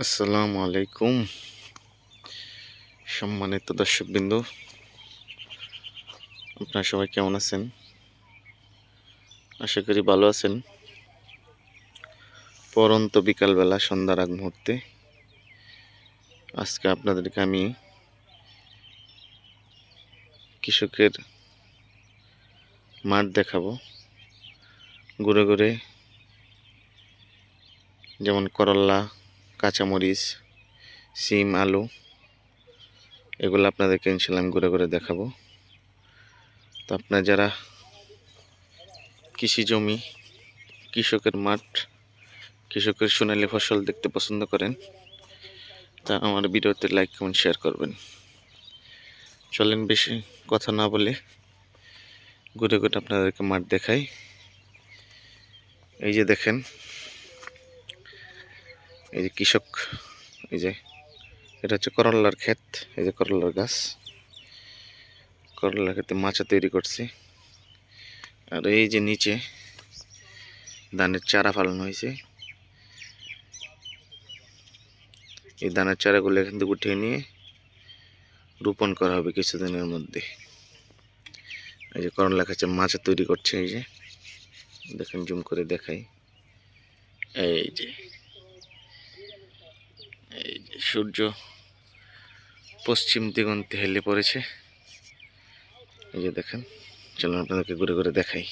আসসালামু আলাইকুম সম্মানিত দর্শকবৃন্দ, আপনারা সবাই কেমন আছেন? আশা করি ভালো আছেন। পরন্ত বিকালবেলা সন্ধ্যার আগ মুহূর্তে আজকে আপনাদেরকে আমি কৃষকের মাঠ দেখাবো। ঘুরে ঘুরে যেমন করল্লা, কাঁচামরিচ, সিম, আলু এগুলো আপনাদেরকে ইনশাল্লাহ আমি ঘুরে ঘুরে দেখাবো। তো আপনারা যারা কৃষি জমি, কৃষকের মাঠ, কৃষকের সোনালী ফসল দেখতে পছন্দ করেন, তা আমার ভিডিওতে লাইক কমেন্ট শেয়ার করবেন। চলেন বেশি কথা না বলে ঘুরে ঘুরে আপনাদেরকে মাঠ দেখাই। এই যে দেখেন, এই যে কৃষক, এই যে এটা হচ্ছে করল্লার ক্ষেত। এই যে করল্লার গাছ, করল্লার ক্ষেতে মাচা তৈরি করছে। আর এই যে নিচে ধানের চারা ফলানো হয়েছে। এই ধানের চারাগুলো এখান থেকে উঠিয়ে নিয়ে রোপণ করা হবে কিছুদিনের মধ্যে। এই যে করল্লা গাছের মাচা তৈরি করছে। এই যে দেখেন, জুম করে দেখাই। এই যে সূর্য পশ্চিম দিগন্তে হেলে পড়েছে। এই যে দেখেন, চলুন আপনাদেরকে ঘুরে ঘুরে দেখাই।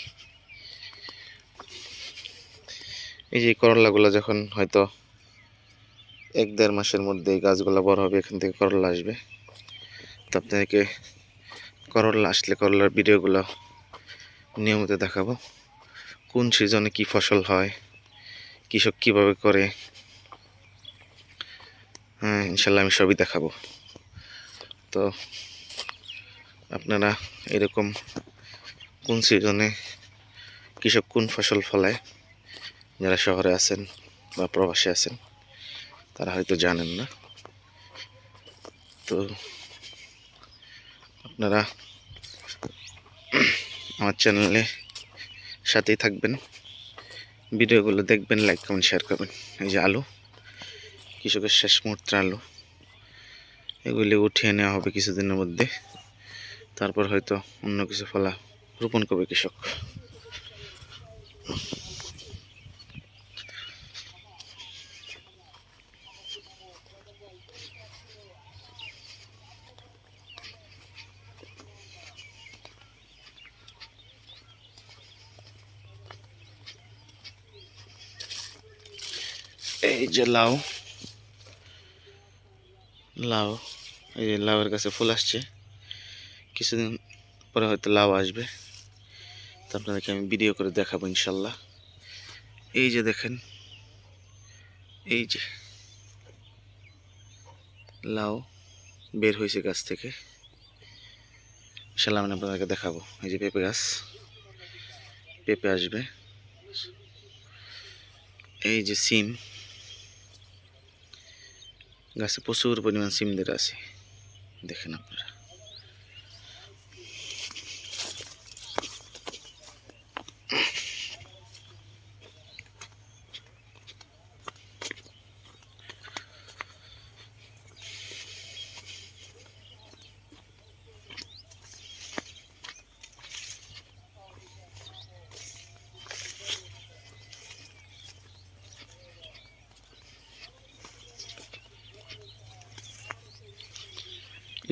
এই যে করল্লাগুলো যখন হয়তো 1-1.5 মাসের মধ্যে এই গাছগুলো বড় হবে, এখান থেকে করল্লা আসবে। তো আপনাদেরকে করল্লা আসলে করল্লার ভিডিওগুলো নিয়মিত দেখাবো। কোন সিজনে কি ফসল হয়, কৃষক কীভাবে করে, হ্যাঁ ইনশাল্লাহ আমি সবই দেখাবো। তো আপনারা এরকম কোন সিজনে কৃষক কোন ফসল ফলায়, যারা শহরে আছেন বা প্রবাসে আছেন তারা হয়তো জানেন না। তো আপনারা আমার চ্যানেলে সাথেই থাকবেন, ভিডিওগুলো দেখবেন, লাইক কমেন্ট শেয়ার করবেন। এই যে আলু, কৃষকের শেষ মুহূর্তের আলু, এগুলি উঠিয়ে নেওয়া হবে কিছুদিনের মধ্যে। তারপর হয়তো অন্য কিছু ফলা রোপণ করবে কৃষক। এই যে লাউ, লাউ, এই যে লাউয়ের কাছে ফুল আসছে, কিছুদিন পরে হয়তো লাউ আসবে। তো আপনাদেরকে আমি ভিডিও করে দেখাবো ইনশাল্লাহ। এই যে দেখেন, এই যে লাউ বের হয়েছে গাছ থেকে, ইনশাল্লাহ আমি আপনাদেরকে দেখাবো। এই যে পেঁপে গাছ, পেঁপে আসবে। এই যে সিম গাছে প্রচুর পরিমাণ সিম ধরে আছে, দেখেন আপনারা।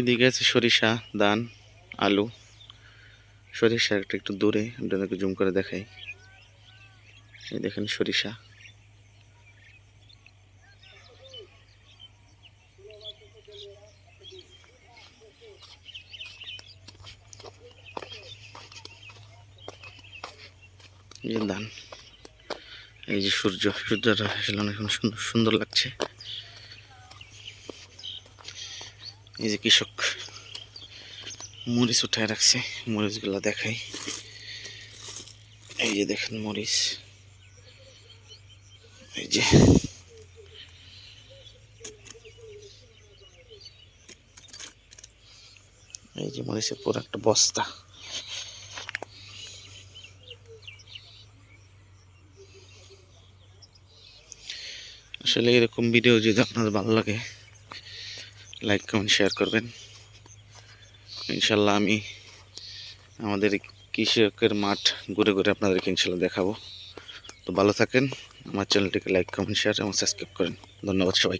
এদিকে আছে সরিষা, ধান, আলু। সরিষা একটা একটু দূরে, আপনাদেরকে জুম করে দেখাই। এই দেখেন সরিষা, এই যে ধান, এই যে সূর্যটা আসলে অনেক সুন্দর সুন্দর লাগছে। এই যে কৃষক মরিচ উঠায় রাখছে, মরিচগুলো দেখাই। এই যে দেখেন মরিচ, এই যে মরিচের পুরো একটা বস্তা। আসলে এরকম ভিডিও যদি আপনাদের ভালো লাগে লাইক কমেন্ট শেয়ার করবেন। ইনশাল্লাহ আমি আমাদের কৃষকের মাঠ ঘুরে ঘুরে আপনাদেরকে ইনশাল্লাহ দেখাবো। তো ভালো থাকেন, আমার চ্যানেলটিকে লাইক কমেন্ট শেয়ার এবং সাবস্ক্রাইব করেন। ধন্যবাদ সবাইকে।